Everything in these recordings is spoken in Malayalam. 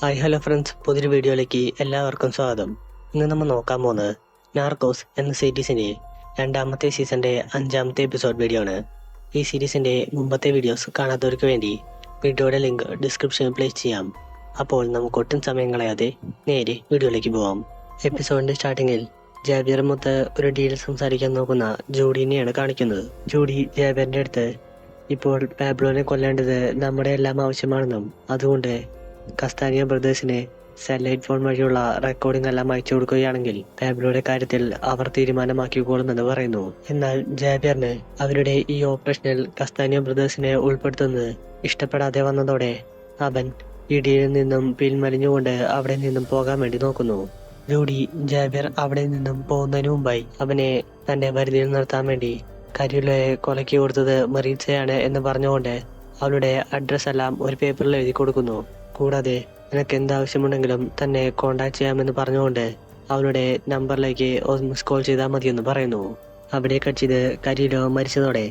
ഹായ് ഹലോ ഫ്രണ്ട്സ്, പുതിയൊരു വീഡിയോയിലേക്ക് എല്ലാവർക്കും സ്വാഗതം. ഇന്ന് നമ്മൾ നോക്കാൻ പോകുന്നത് നാർക്കോസ് എന്ന സീരീസിന്റെ രണ്ടാമത്തെ സീസണിന്റെ 5ാമത്തെ എപ്പിസോഡ് വീഡിയോ ആണ്. ഈ സീരീസിന്റെ മുമ്പത്തെ വീഡിയോസ് കാണാത്തവർക്ക് വേണ്ടി വീഡിയോയുടെ ലിങ്ക് ഡിസ്ക്രിപ്ഷനിൽ പ്ലേസ് ചെയ്യാം. അപ്പോൾ നമുക്ക് ഒട്ടും സമയം കളയാതെ നേരെ വീഡിയോയിലേക്ക് പോവാം. എപ്പിസോഡിന്റെ സ്റ്റാർട്ടിങ്ങിൽ ജാബിയറുമൊത്ത് ഒരു ഡീൽ സംസാരിക്കാൻ നോക്കുന്ന ജൂഡിനെയാണ് കാണിക്കുന്നത്. ജൂഡി ജാബിയറിന്റെ അടുത്ത് ഇപ്പോൾ പാബ്ലോനെ കൊല്ലേണ്ടത് നമ്മുടെ എല്ലാം ആവശ്യമാണെന്നും അതുകൊണ്ട് കസ്താനിയ ബ്രദേഴ്സിന് സാറ്റലൈറ്റ് ഫോൺ വഴിയുള്ള റെക്കോർഡിംഗ് എല്ലാം അയച്ചു കൊടുക്കുകയാണെങ്കിൽ പാബ്ലോയുടെ കാര്യത്തിൽ അവർ തീരുമാനമാക്കിക്കോളുമെന്ന് പറയുന്നു. എന്നാൽ ജാബിയറിന് അവരുടെ ഈ ഓപ്പറേഷനിൽ കസ്താനിയ ബ്രദേഴ്സിനെ ഉൾപ്പെടുത്തുന്നത് ഇഷ്ടപ്പെടാതെ വന്നതോടെ അവൻ ഇടിയിൽ നിന്നും പിന്മലിഞ്ഞുകൊണ്ട് അവിടെ നിന്നും പോകാൻ വേണ്ടി നോക്കുന്നു. ജൂഡി ജാബിയർ അവിടെ നിന്നും പോകുന്നതിന് മുമ്പായി അവനെ തന്റെ പരിധിയിൽ നിർത്താൻ വേണ്ടി കരിയുലയെ കൊലക്കി കൊടുത്തത് മറീച്ചയാണ് എന്ന് പറഞ്ഞുകൊണ്ട് അവളുടെ അഡ്രസ് എല്ലാം ഒരു പേപ്പറിൽ എഴുതി കൊടുക്കുന്നു. കൂടാതെ നിനക്ക് എന്താവശ്യമുണ്ടെങ്കിലും തന്നെ കോണ്ടാക്ട് ചെയ്യാമെന്ന് പറഞ്ഞുകൊണ്ട് അവളുടെ നമ്പറിലേക്ക് ഒന്ന് മിസ് കോൾ ചെയ്താൽ മതിയെന്ന് പറയുന്നു. അവിടെ കക്ഷിത് കരിയിലോ മരിച്ചതോടെ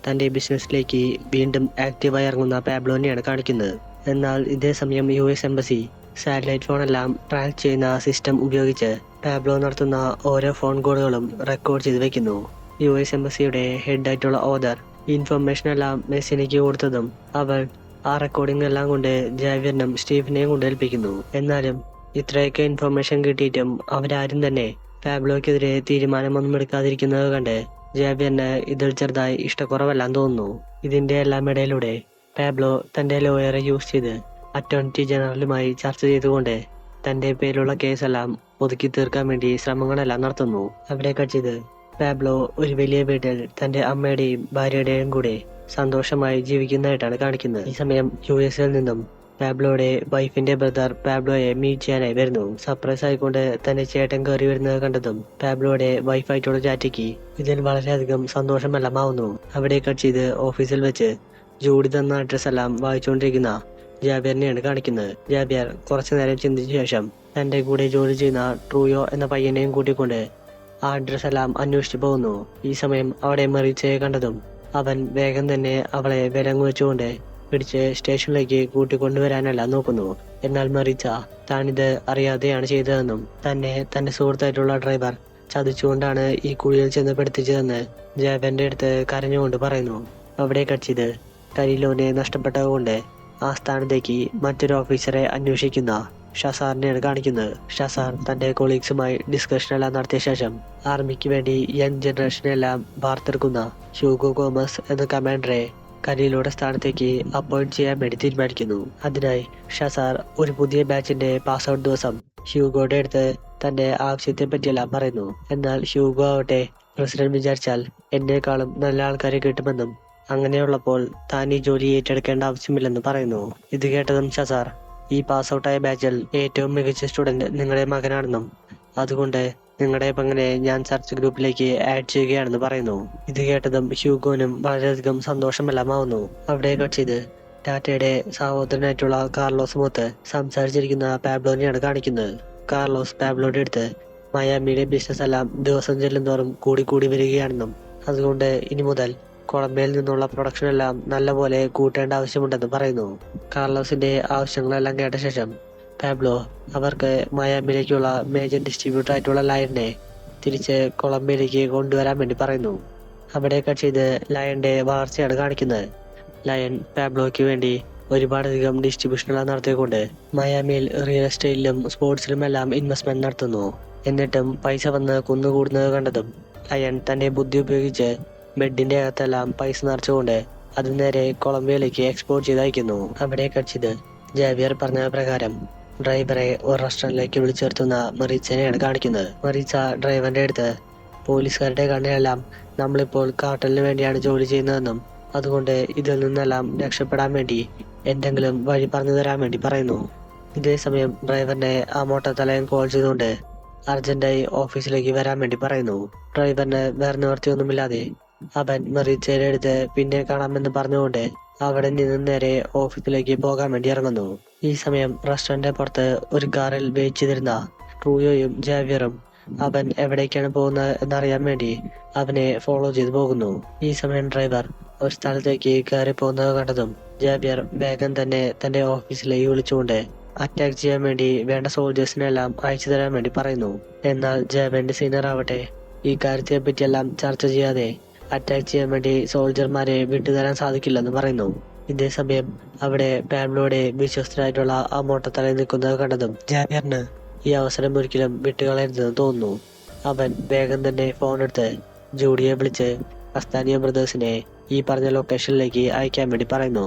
തന്റെ ബിസിനസ്സിലേക്ക് വീണ്ടും ആക്റ്റീവായി ഇറങ്ങുന്ന പാബ്ലോനെയാണ് കാണിക്കുന്നത്. എന്നാൽ ഇതേ സമയം US എംബസി സാറ്റലൈറ്റ് ഫോണെല്ലാം ട്രാക്ക് ചെയ്യുന്ന സിസ്റ്റം ഉപയോഗിച്ച് പാബ്ലോ നടത്തുന്ന ഓരോ ഫോൺ കോളുകളും റെക്കോർഡ് ചെയ്ത് വെക്കുന്നു. US എംബസിയുടെ ഹെഡായിട്ടുള്ള ഓദർ ഇൻഫർമേഷൻ എല്ലാം മെസ്സിനിക്ക് കൊടുത്തതും അവൾ ആ റെക്കോർഡിംഗ് എല്ലാം കൊണ്ട് ജാവിയറിനും സ്റ്റീഫിനെയും കൊണ്ട് ഏൽപ്പിക്കുന്നു. എന്നാലും ഇത്രയൊക്കെ ഇൻഫർമേഷൻ കിട്ടിയിട്ടും അവരാരും തന്നെ പാബ്ലോയ്ക്കെതിരെ തീരുമാനമൊന്നും എടുക്കാതിരിക്കുന്നത് കണ്ട് ജാവിയറിന് ഇതിൽ ചെറുതായി ഇഷ്ടക്കുറവെല്ലാം തോന്നുന്നു. ഇതിന്റെ എല്ലാം ഇടയിലൂടെ പാബ്ലോ തന്റെ ലോയറെ യൂസ് ചെയ്ത് അറ്റോർണി ജനറലുമായി ചർച്ച ചെയ്തുകൊണ്ട് തന്റെ പേരിലുള്ള കേസെല്ലാം ഒതുക്കി തീർക്കാൻ വേണ്ടി ശ്രമങ്ങളെല്ലാം നടത്തുന്നു. അവിടെ കക്ഷിത് പാബ്ലോ ഒരു വലിയ വീട്ടിൽ തന്റെ അമ്മയുടെയും ഭാര്യയുടെയും കൂടെ സന്തോഷമായി ജീവിക്കുന്നതായിട്ടാണ് കാണിക്കുന്നത്. ഈ സമയം US-ൽ നിന്നും പാബ്ലോയുടെ വൈഫിന്റെ ബ്രദർ പാബ്ലോയെ മീറ്റ് ചെയ്യാനായി വരുന്നു. സർപ്രൈസ് ആയിക്കൊണ്ട് തന്റെ ചേട്ടൻ കയറി വരുന്നത് കണ്ടതും പാബ്ലോയുടെ വൈഫായിട്ടുള്ള ചാറ്റിക്ക് ഇതിൽ വളരെയധികം സന്തോഷമെല്ലാം ആവുന്നു. അവിടെ കക്ഷിത് ഓഫീസിൽ വെച്ച് ജൂഡി തന്ന അഡ്രസ് എല്ലാം വായിച്ചുകൊണ്ടിരിക്കുന്ന ജാബിയറിനെയാണ് കാണിക്കുന്നത്. ജാബിയർ കുറച്ചു നേരം ചിന്തിച്ച ശേഷം തന്റെ കൂടെ ജോലി ചെയ്യുന്ന ട്രൂയോ എന്ന പയ്യനെയും കൂട്ടിക്കൊണ്ട് ആ അഡ്രസ് എല്ലാം അന്വേഷിച്ചു പോകുന്നു. ഈ സമയം അവിടെ മറീച്ചയെ കണ്ടതും അവൻ വേഗം തന്നെ അവളെ വിലങ്ങ് വെച്ചുകൊണ്ട് പിടിച്ച് സ്റ്റേഷനിലേക്ക് കൂട്ടിക്കൊണ്ടുവരാനെല്ലാം നോക്കുന്നു. എന്നാൽ മറീച്ച താനിത് അറിയാതെയാണ് ചെയ്തതെന്നും തന്നെ തന്റെ സുഹൃത്തായിട്ടുള്ള ഡ്രൈവർ ചതിച്ചുകൊണ്ടാണ് ഈ കുഴിയിൽ ചെന്ന് പെടുത്തിച്ചതെന്ന് ജാബിയറിന്റെ അടുത്ത് കരഞ്ഞുകൊണ്ട് പറയുന്നു. അവിടെ കക്ഷിത് കരിലോനെ നഷ്ടപ്പെട്ടതുകൊണ്ട് ആ സ്ഥാനത്തേക്ക് മറ്റൊരു ഓഫീസറെ അന്വേഷിക്കുന്ന ഷസാറിനെയാണ് കാണിക്കുന്നത്. ഷസാർ തന്റെ കൊളീഗ്സുമായി ഡിസ്കഷൻ എല്ലാം നടത്തിയ ശേഷം ആർമിക്ക് വേണ്ടി യങ് ജനറേഷനെല്ലാം വാർത്തെടുക്കുന്ന ഹ്യൂഗോ ഗോമസ് എന്ന കമാൻഡറെ കരിയിലൂടെ സ്ഥാനത്തേക്ക് അപ്പോയിന്റ് ചെയ്യാൻ വേണ്ടി തീരുമാനിക്കുന്നു. അതിനായി ഷസാർ ഒരു പുതിയ ബാച്ചിന്റെ പാസ് ഔട്ട് ദിവസം ഹ്യൂഗോയുടെ അടുത്ത് തന്റെ ആവശ്യത്തെ പറ്റിയെല്ലാം പറയുന്നു. എന്നാൽ ഹ്യൂഗോ ആവട്ടെ പ്രസിഡന്റ് വിചാരിച്ചാൽ എന്നേക്കാളും നല്ല ആൾക്കാരെ കിട്ടുമെന്നും അങ്ങനെയുള്ളപ്പോൾ താൻ ഈ ജോലി ഏറ്റെടുക്കേണ്ട ആവശ്യമില്ലെന്ന് പറയുന്നു. ഇത് കേട്ടതും ഷസാർ ഈ പാസ് ഔട്ടായ ബാച്ചിൽ ഏറ്റവും മികച്ച സ്റ്റുഡന്റ് നിങ്ങളുടെ മകനാണെന്നും അതുകൊണ്ട് നിങ്ങളുടെ മകനെ ഞാൻ സെർച്ച് ഗ്രൂപ്പിലേക്ക് ആഡ് ചെയ്യുകയാണെന്ന് പറയുന്നു. ഇത് കേട്ടതും ഹ്യൂഗോനും വളരെയധികം സന്തോഷമെല്ലാമാവുന്നു. അവിടെ കക്ഷിത് ടാറ്റയുടെ സഹോദരനായിട്ടുള്ള കാർലോസ് മൊത്ത് സംസാരിച്ചിരിക്കുന്ന പാബ്ലോനെയാണ് കാണിക്കുന്നത്. കാർലോസ് പാബ്ലോയുടെ അടുത്ത് മയാമിയുടെ ബിസിനസ് എല്ലാം ദിവസം ചെല്ലുന്തോറും കൂടി വരികയാണെന്നും അതുകൊണ്ട് ഇനി മുതൽ കൊളംബിയയിൽ നിന്നുള്ള പ്രൊഡക്ഷൻ എല്ലാം നല്ലപോലെ കൂട്ടേണ്ട ആവശ്യമുണ്ടെന്ന് പറയുന്നു. കാർലോസിന്റെ ആവശ്യങ്ങളെല്ലാം കേട്ട ശേഷം പാബ്ലോ അവർക്ക് മയാമിയിലേക്കുള്ള മേജർ ഡിസ്ട്രിബ്യൂട്ടർ ആയിട്ടുള്ള ലയനെ തിരിച്ച് കൊളംബിയയിലേക്ക് കൊണ്ടുവരാൻ വേണ്ടി പറയുന്നു. അവിടെ കക്ഷിത് ലയന്റെ വളർച്ചയാണ് കാണിക്കുന്നത്. ലയൻ പാബ്ലോയ്ക്ക് വേണ്ടി ഒരുപാടധികം ഡിസ്ട്രിബ്യൂഷനുകൾ നടത്തിക്കൊണ്ട് മയാമിയിൽ റിയൽ എസ്റ്റേറ്റിലും സ്പോർട്സിലും എല്ലാം ഇൻവെസ്റ്റ്മെന്റ് നടത്തുന്നു. എന്നിട്ടും പൈസ വന്ന് കുന്നുകൂടുന്നത് കണ്ടതും ലയൻ തന്റെ ബുദ്ധി ഉപയോഗിച്ച് ബെഡിന്റെ അകത്തെല്ലാം പൈസ നിറച്ചുകൊണ്ട് അത് നേരെ കൊളംബിയയിലേക്ക് എക്സ്പോർട്ട് ചെയ്ത് അയക്കുന്നു. അവിടെ കക്ഷിത് ജാവിയർ പറഞ്ഞ പ്രകാരം ഡ്രൈവറെ ഒരു റെസ്റ്റോറന്റിലേക്ക് വിളിച്ചു വരുത്തുന്ന മറീച്ചനെയാണ് കാണിക്കുന്നത്. മറീച്ച ഡ്രൈവറിന്റെ അടുത്ത് പോലീസുകാരുടെ കണ്ണിലെല്ലാം നമ്മളിപ്പോൾ കാർട്ടലിന് വേണ്ടിയാണ് ജോലി ചെയ്യുന്നതെന്നും അതുകൊണ്ട് ഇതിൽ നിന്നെല്ലാം രക്ഷപ്പെടാൻ വേണ്ടി എന്തെങ്കിലും വഴി പറഞ്ഞു തരാൻ വേണ്ടി പറയുന്നു. ഇതേ സമയം ഡ്രൈവറിനെ ആ മോട്ടത്തലയൻ കോൾ ചെയ്തുകൊണ്ട് അർജന്റായി ഓഫീസിലേക്ക് വരാൻ വേണ്ടി പറയുന്നു. ഡ്രൈവറിന് വേറെ നിവർത്തിയൊന്നുമില്ലാതെ അവൻ മറീച്ചയുടെ അടുത്ത് പിന്നെ കാണാമെന്ന് പറഞ്ഞുകൊണ്ട് അവിടെ നിന്ന് നേരെ ഓഫീസിലേക്ക് പോകാൻ വേണ്ടി ഇറങ്ങുന്നു. ഈ സമയം റെസ്റ്റോറന്റിന്റെ പുറത്ത് ഒരു കാറിൽ വെയിറ്റ് ചെയ്തിരുന്ന ട്രൂയോയും ജാവിയറും അവൻ എവിടേക്കാണ് പോകുന്നത് എന്നറിയാൻ വേണ്ടി അവനെ ഫോളോ ചെയ്തു പോകുന്നു. ഈ സമയം ഡ്രൈവർ ഒരു സ്ഥലത്തേക്ക് കയറി പോകുന്നത് കണ്ടതും ജാബിയർ വേഗം തന്നെ തന്റെ ഓഫീസിലേക്ക് വിളിച്ചുകൊണ്ട് അറ്റാക്ക് ചെയ്യാൻ വേണ്ടി വേണ്ട സോൾജേഴ്സിനെല്ലാം അയച്ചു തരാൻ വേണ്ടി പറയുന്നു. എന്നാൽ ജാവന്റെ സീനിയർ ആവട്ടെ ഈ കാര്യത്തെ പറ്റിയെല്ലാം ചർച്ച ചെയ്യാതെ അറ്റാക്ക് ചെയ്യാൻ വേണ്ടി സോൾജർമാരെ വിട്ടുതരാൻ സാധിക്കില്ലെന്ന് പറയുന്നു. ഇതേസമയം അവിടെ പാബ്ലോയുടെ വിശ്വസ്തനായിട്ടുള്ള ആ മോട്ടത്തലയിൽ നിൽക്കുന്നത് കണ്ടതും ജാവിയറിന് ഈ അവസരം ഒരിക്കലും വിട്ടുകളയരുതെന്ന് തോന്നുന്നു. അവൻ വേഗം തന്നെ ഫോൺ എടുത്ത് ജൂഡിയെ വിളിച്ച് കസ്താനിയ ബ്രദേഴ്സിനെ ഈ പറഞ്ഞ ലൊക്കേഷനിലേക്ക് അയക്കാൻ വേണ്ടി പറയുന്നു.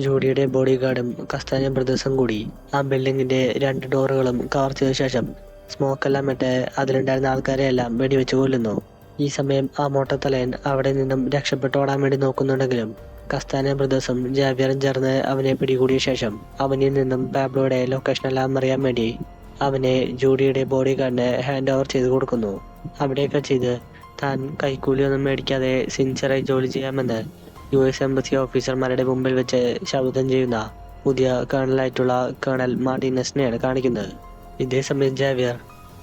ജൂഡിയുടെ ബോഡി ഗാർഡും കസ്താനിയ ബ്രദേഴ്സും കൂടി ആ ബിൽഡിങ്ങിന്റെ 2 ഡോറുകളും കവർ ചെയ്ത ശേഷം സ്മോക്കെല്ലാം ഇട്ട് അതിലുണ്ടായിരുന്ന ആൾക്കാരെ എല്ലാം വെടിവെച്ച് കൊല്ലുന്നു. ഈ സമയം ആ മോട്ടത്തലയൻ അവിടെ നിന്നും രക്ഷപ്പെട്ടോടാൻ വേണ്ടി നോക്കുന്നുണ്ടെങ്കിലും കസ്താനിയ ബ്രദേഴ്സും ജാവിയറും ചേർന്ന് അവനെ പിടികൂടിയ ശേഷം അവനിൽ നിന്നും പാബ്ലോയുടെ ലൊക്കേഷനെല്ലാം അറിയാൻ വേണ്ടി അവനെ ജൂഡിയുടെ ബോഡി ഗാർഡിന് ഹാൻഡ് ഓവർ ചെയ്ത് കൊടുക്കുന്നു. അവിടെയൊക്കെ ചെയ്ത് താൻ കൈക്കൂലിയൊന്നും മേടിക്കാതെ സിൻസിയറായി ജോലി ചെയ്യാമെന്ന് US എംബസി ഓഫീസർമാരുടെ മുമ്പിൽ വെച്ച് ശബ്ദം ചെയ്യുന്ന പുതിയ കേണലായിട്ടുള്ള കേണൽ മാർട്ടിനസിനെയാണ് കാണിക്കുന്നത്. ഇതേസമയം ജാവിയർ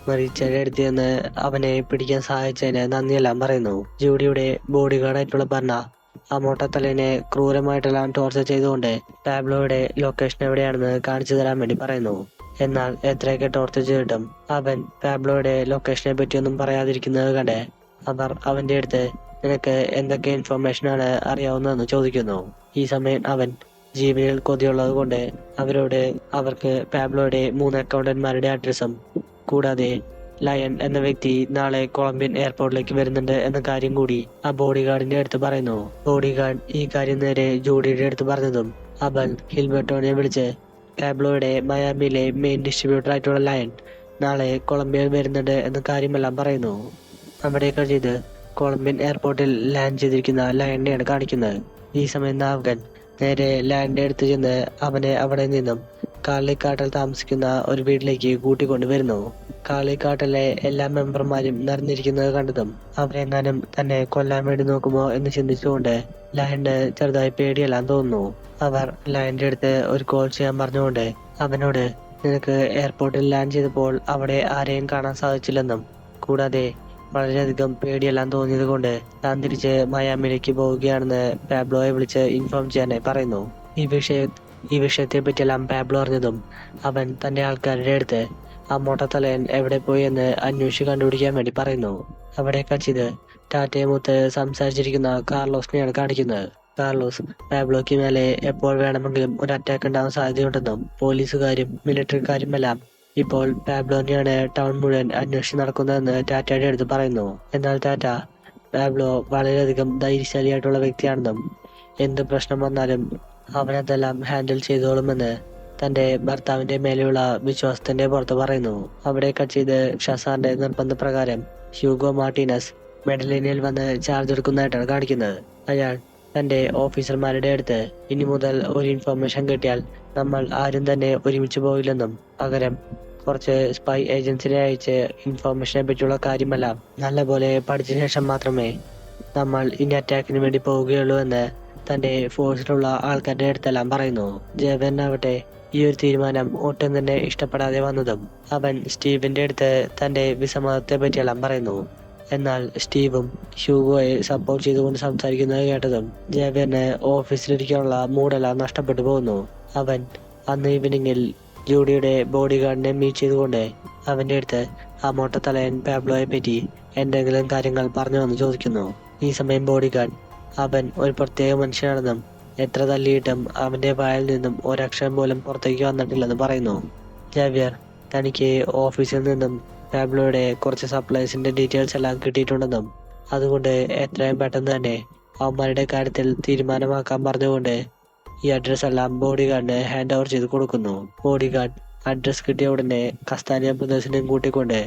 മരീച്ചയുടെ അടുത്ത് നിന്ന് അവനെ പിടിക്കാൻ സഹായിച്ചതിന് നന്ദിയെല്ലാം പറയുന്നു. ജൂഡിയുടെ ബോഡി ഗാർഡായിട്ടുള്ള ബർണ ആ മോട്ടത്തലേനെ ക്രൂരമായിട്ടെല്ലാം ടോർച്ചർ ചെയ്തുകൊണ്ട് പാബ്ലോയുടെ ലൊക്കേഷൻ എവിടെയാണെന്ന് കാണിച്ചു തരാൻ വേണ്ടി പറയുന്നു. എന്നാൽ എത്രയൊക്കെ ടോർച്ചർ ചെയ്തിട്ടും അവൻ പാബ്ലോയുടെ ലൊക്കേഷനെ പറ്റിയൊന്നും പറയാതിരിക്കുന്നത് കണ്ട് അവർ അവന്റെ അടുത്ത് നിനക്ക് എന്തൊക്കെ ഇൻഫർമേഷനാണ് അറിയാവുന്നതെന്ന് ചോദിക്കുന്നു. ഈ സമയം അവൻ ജീവനിൽ കൊതിയുള്ളത് കൊണ്ട് അവർക്ക് പാബ്ലോയുടെ 3 അക്കൗണ്ടന്മാരുടെ അഡ്രസ്സും കൂടാതെ ലയൺ എന്ന വ്യക്തി നാളെ കൊളംബിയൻ എയർപോർട്ടിലേക്ക് വരുന്നുണ്ട് എന്ന കാര്യം കൂടി ആ ബോഡി ഗാർഡിന്റെ അടുത്ത് പറയുന്നു. ബോഡി ഗാർഡ് ഈ കാര്യം നേരെ ജൂഡിയുടെ അടുത്ത് പറഞ്ഞതും അവൻ ഹിൽബർട്ടോനെ വിളിച്ച് പാബ്ലോയുടെ മയാമിയിലെ മെയിൻ ഡിസ്ട്രിബ്യൂട്ടർ ആയിട്ടുള്ള ലയൺ നാളെ കൊളംബിയയിൽ വരുന്നുണ്ട് എന്ന കാര്യമെല്ലാം പറയുന്നു. അവിടെയൊക്കെ ചെയ്ത് കൊളംബിയൻ എയർപോർട്ടിൽ ലാൻഡ് ചെയ്തിരിക്കുന്ന ലയണിനെയാണ് കാണിക്കുന്നത്. ഈ സമയം നാവികൻ നേരെ ലയണിന്റെ അടുത്ത് ചെന്ന് അവനെ അവിടെ നിന്നും കാളിക്കാട്ടിൽ താമസിക്കുന്ന ഒരു വീട്ടിലേക്ക് കൂട്ടിക്കൊണ്ടുവരുന്നു. കാളിക്കാട്ടിലെ എല്ലാ മെമ്പർമാരും നിറഞ്ഞിരിക്കുന്നത് കണ്ടതും അവരെങ്ങാനും തന്നെ കൊല്ലാൻ വേണ്ടി നോക്കുമോ എന്ന് ചിന്തിച്ചുകൊണ്ട് ലയണിന് ചെറുതായി പേടിയെല്ലാം തോന്നുന്നു. അവർ ലയണിന്റെ അടുത്ത് ഒരു കോൾ ചെയ്യാൻ പറഞ്ഞുകൊണ്ട് അവനോട് നിനക്ക് എയർപോർട്ടിൽ ലാൻഡ് ചെയ്തപ്പോൾ അവിടെ ആരെയും കാണാൻ സാധിച്ചില്ലെന്നും കൂടാതെ വളരെയധികം പേടിയെല്ലാം തോന്നിയത് കൊണ്ട് താൻ തിരിച്ച് മയാമിലേക്ക് പോവുകയാണെന്ന് പാബ്ലോയെ വിളിച്ച് ഇൻഫോം ചെയ്യാനായി പറയുന്നു. ഈ വിഷയത്തെ പറ്റിയെല്ലാം പാബ്ലോ അറിഞ്ഞതും അവൻ തന്റെ ആൾക്കാരുടെ അടുത്ത് ആ മോട്ടത്തലയൻ എവിടെ പോയി എന്ന് അന്വേഷിച്ച് കണ്ടുപിടിക്കാൻ വേണ്ടി പറയുന്നു. അവിടെയൊക്കെ ചെയ്ത് ടാറ്റയുമൊത്ത് സംസാരിച്ചിരിക്കുന്ന കാർലോസിനെയാണ് കാണിക്കുന്നത്. കാർലോസ് പാബ്ലോയ്ക്ക് മേലെ എപ്പോൾ വേണമെങ്കിലും ഒരു അറ്റാക്ക് ഉണ്ടാവാൻ സാധ്യതയുണ്ടെന്നും പോലീസുകാരും മിലിറ്ററിക്കാരും എല്ലാം ഇപ്പോൾ പാബ്ലോനെയാണ് ടൗൺ മുഴുവൻ അന്വേഷിച്ച് നടക്കുന്നതെന്ന് ടാറ്റയുടെ അടുത്ത് പറയുന്നു. എന്നാൽ ടാറ്റ പാബ്ലോ വളരെയധികം ധൈര്യശാലിയായിട്ടുള്ള വ്യക്തിയാണെന്നും എന്ത് പ്രശ്നം വന്നാലും അവനതെല്ലാം ഹാൻഡിൽ ചെയ്തോളുമെന്ന് തന്റെ ഭർത്താവിന്റെ മേലെയുള്ള വിശ്വാസത്തിന്റെ പുറത്ത് പറയുന്നു. അവിടെയൊക്കെ ചെയ്ത് ഷസാറിന്റെ നിർബന്ധപ്രകാരം ഹ്യൂഗോ മാർട്ടിനസ് മെഡലിനിൽ വന്ന് ചാർജ് എടുക്കുന്നതായിട്ടാണ് കാണിക്കുന്നത്. അയാൾ തന്റെ ഓഫീസർമാരുടെ അടുത്ത് ഇനി മുതൽ ഒരു ഇൻഫർമേഷൻ കിട്ടിയാൽ നമ്മൾ ആരും തന്നെ ഒരുമിച്ച് പോയില്ലെന്നും പകരം കുറച്ച് സ്പൈ ഏജൻസിനെ അയച്ച് ഇൻഫർമേഷനെ പറ്റിയുള്ള കാര്യമെല്ലാം നല്ലപോലെ പഠിച്ച ശേഷം മാത്രമേ നമ്മൾ ഇനി അറ്റാക്കിന് വേണ്ടി പോവുകയുള്ളൂ എന്ന് തന്റെ ഫോഴ്സിലുള്ള ആൾക്കാരുടെ അടുത്തെല്ലാം പറയുന്നു. ജേവനാവട്ടെ ഈ ഒരു തീരുമാനം ഒട്ടും തന്നെ ഇഷ്ടപ്പെടാതെ വന്നതും അവൻ സ്റ്റീവിന്റെ അടുത്ത് തന്റെ വിസമ്മതത്തെ പറ്റിയെല്ലാം പറയുന്നു. എന്നാൽ സ്റ്റീവും ഹ്യൂഗോയെ സപ്പോർട്ട് ചെയ്തുകൊണ്ട് സംസാരിക്കുന്നത് കേട്ടതും ജേവന് ഓഫീസിലിരിക്കാനുള്ള മൂടെല്ലാം നഷ്ടപ്പെട്ടു പോകുന്നു. അവൻ അന്ന് ഈവനിങ്ങിൽ ജൂഡിയുടെ ബോഡി ഗാർഡിനെ മീറ്റ് ചെയ്തുകൊണ്ട് അവന്റെ അടുത്ത് ആ മോട്ടത്തലയൻ പാബ്ലോയെ പറ്റി എന്തെങ്കിലും കാര്യങ്ങൾ പറഞ്ഞുവെന്ന് ചോദിക്കുന്നു. ഈ സമയം ബോഡി ഗാർഡ് അവൻ ഒരു പ്രത്യേക മനുഷ്യനാണെന്നും എത്ര തല്ലിയിട്ടും അവന്റെ വായിൽ നിന്നും ഒരക്ഷരം പോലും പുറത്തേക്ക് വന്നിട്ടില്ലെന്ന് പറയുന്നു. ജാവിയർ തനിക്ക് ഓഫീസിൽ നിന്നും പാബ്ലോയുടെ കുറച്ച് സപ്ലൈസിന്റെ ഡീറ്റെയിൽസ് എല്ലാം കിട്ടിയിട്ടുണ്ടെന്നും അതുകൊണ്ട് എത്രയും പെട്ടെന്ന് തന്നെ അവന്മാരുടെ കാര്യത്തിൽ തീരുമാനമാക്കാൻ പറഞ്ഞുകൊണ്ട് ഈ അഡ്രസ് എല്ലാം ബോഡി ഗാർഡിന് ഹാൻഡ് ഓവർ ചെയ്ത് കൊടുക്കുന്നു. ബോഡി ഗാർഡ് അഡ്രസ് കിട്ടിയ ഉടനെ കസ്താനിയ ബ്രദേഴ്സിനെയും കൂട്ടിക്കൊണ്ട്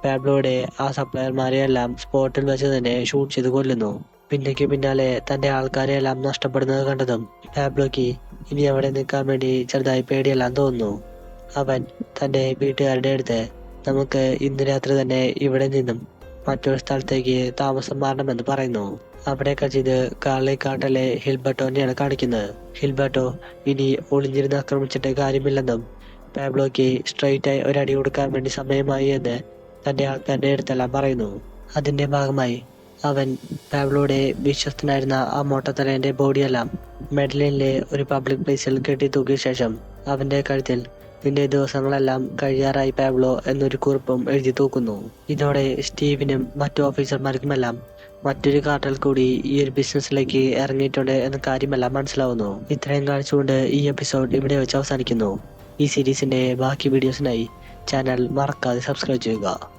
പാബ്ലോയുടെ ആ സപ്ലയർമാരെയെല്ലാം സ്പോട്ടിൽ വെച്ച് തന്നെ ഷൂട്ട് ചെയ്ത് കൊല്ലുന്നു. പിന്നേക്ക് പിന്നാലെ തന്റെ ആൾക്കാരെ എല്ലാം നഷ്ടപ്പെടുന്നത് കണ്ടതും പാബ്ലോയ്ക്ക് ഇനി അവിടെ നിൽക്കാൻ വേണ്ടി ചെറുതായി പേടിയെല്ലാം തോന്നുന്നു. അവൻ തന്റെ വീട്ടുകാരുടെ അടുത്ത് നമുക്ക് ഇന്ന് രാത്രി തന്നെ ഇവിടെ നിന്നും മറ്റൊരു സ്ഥലത്തേക്ക് താമസം മാറണമെന്ന് പറയുന്നു. അവിടെയൊക്കെ ചെയ്ത് കാളിക്കാട്ടിലെ ഹിൽബർട്ടോനെയാണ് കാണിക്കുന്നത്. ഹിൽബർട്ടോ ഇനി ഒളിഞ്ഞിരുന്ന് ആക്രമിച്ചിട്ട് കാര്യമില്ലെന്നും പാബ്ലോയ്ക്ക് സ്ട്രെയിറ്റ് ആയി ഒരടി കൊടുക്കാൻ വേണ്ടി സമയമായി എന്ന് തന്റെ ആൾക്കാരുടെ അടുത്തെല്ലാം പറയുന്നു. അതിന്റെ ഭാഗമായി അവൻ പാബ്ലോയുടെ വിശ്വസ്തനായിരുന്ന ആ മോട്ടത്തലേന്റെ ബോഡിയെല്ലാം മെഡലിനിലെ ഒരു പബ്ലിക് പ്ലേസിൽ കെട്ടി തൂക്കിയ ശേഷം അവന്റെ കഴുത്തിൽ നിന്റെ ദിവസങ്ങളെല്ലാം കഴിയാറായി പാബ്ലോ എന്നൊരു കുറിപ്പും എഴുതി തൂക്കുന്നു. ഇതോടെ സ്റ്റീവിനും മറ്റു ഓഫീസർമാർക്കുമെല്ലാം മറ്റൊരു കാർട്ടൽ കൂടി ഈ ഒരു ബിസിനസ്സിലേക്ക് ഇറങ്ങിയിട്ടുണ്ട് എന്ന കാര്യമെല്ലാം മനസ്സിലാവുന്നു. ഇത്രയും കാണിച്ചുകൊണ്ട് ഈ എപ്പിസോഡ് ഇവിടെ വെച്ച് അവസാനിക്കുന്നു. ഈ സീരീസിന്റെ ബാക്കി വീഡിയോസിനായി ചാനൽ മറക്കാതെ സബ്സ്ക്രൈബ് ചെയ്യുക.